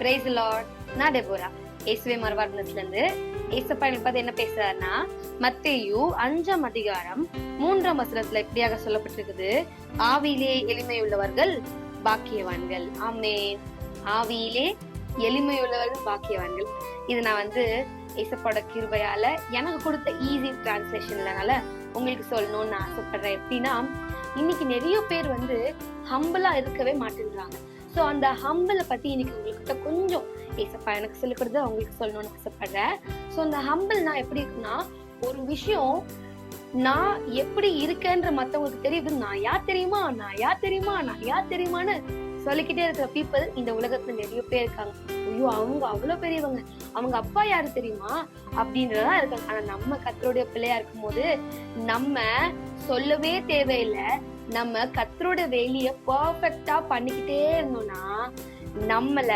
Price Lord. நான் Deborah, இயேசுவே மறுவாழ்வுல இருந்து. ஏசப்பா எனக்கு பார்த்து என்ன பேசுறாருன்னா, மத்தேயு 5ஆம் அதிகாரம் 3ஆம் வசனத்துல இப்படியாக சொல்லப்பட்டிருக்குது, ஆவியிலே எளிமை உள்ளவர்கள் பாக்கியவான்கள். ஆமென். ஆவியிலே எளிமை உள்ளவர்கள் பாக்கியவான்கள். இது நான் ஏசப்பாவோட கிருபையால எனக்கு கொடுத்த ஈஸி டிரான்ஸ்லேஷன்லனால உங்களுக்கு சொல்லணும்னு நான் ஆசைப்படுறேன். எப்படின்னா, இன்னைக்கு நிறைய பேர் ஹம்பிளா இருக்கவே மாட்டேன்றாங்க. சோ அந்த ஹம்பிளை பத்தி இன்னைக்கு உங்ககிட்ட கொஞ்சம் ஏசப்பா எனக்கு சொல்லிக் கொடுத்து அவங்களுக்கு சொல்லணும்னு ஆசைப்படுறேன். சோ அந்த ஹம்பிள்னா எப்படி இருக்குன்னா, ஒரு விஷயம் நான் எப்படி இருக்கேன்ற மத்தவங்களுக்கு தெரியுது. நான் யார் தெரியுமா, நான் யார் தெரியுமா, நான் யார் தெரியுமான்னு சொல்லிக்கிட்டே இருக்கிற பீப்புள் இந்த உலகத்துல நிறைய பேர் இருக்காங்க. ஐயோ, அவங்க அவ்வளவு பெரியவங்க, அவங்க அப்பா யாரு தெரியுமா அப்படின்றதா இருக்காங்க. ஆனா நம்ம கர்த்தருடைய பிள்ளையா இருக்கும் போது நம்ம சொல்லவே தேவையில்லை. நம்ம கர்த்தரோட வேலைய பர்ஃபெக்டா பண்ணிக்கிட்டே இருந்தோம்னா நம்மள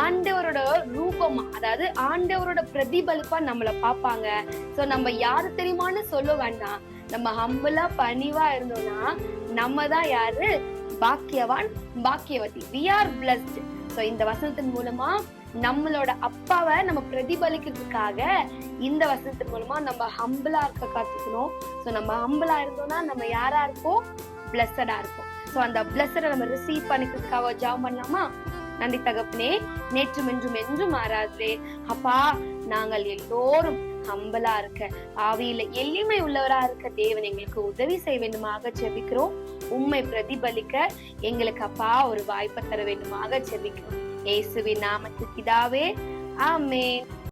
ஆண்டவரோட ரூபமா, அதாவது ஆண்டவரோட பிரதிபலிப்பா நம்மள பாப்பாங்க. சோ நம்ம யாரு தெரியுமான்னு சொல்ல வேண்டாம். நம்ம ஹம்பிளா பணிவா இருந்தோம்னா நம்ம தான் யாரு? பாக்கியவான், பாக்கியவதி. we are blessed. சோ இந்த வசனத்தின் மூலமா நம்மளோட அப்பாவை நம்ம பிரதிபலிக்கிறதுக்காக இந்த வசனத்தின் மூலமா நம்ம ஹம்பிளா இருக்க கத்துக்கணும். சோ நம்ம ஹம்பிளா இருந்தோம்னா நம்ம யாரா இருப்போம்? பிளஸடா இருப்போம். சோ அந்த பிளஸட நம்ம ரிசீவ் பண்ணிக்கிறதுக்காக ஜெபம் பண்ணலாமா? நன்றி தகப்பனே, நேற்றும் என்றும் என்றும் மாறாதே அப்பா, நாங்கள் எல்லோரும் ஹம்பிளா இருக்க, ஆவியில எளிமை உள்ளவரா இருக்க தேவன் எங்களுக்கு உதவி செய்ய வேண்டுமாக ஜெபிக்கிறோம். உம்மை பிரதிபலிக்க எங்களுக்கு அப்பா ஒரு வாய்ப்பை தர வேண்டுமாக ஜெபிக்கிறோம். இயேசுவின் நாமத்தில் பிதாவே, ஆமென்.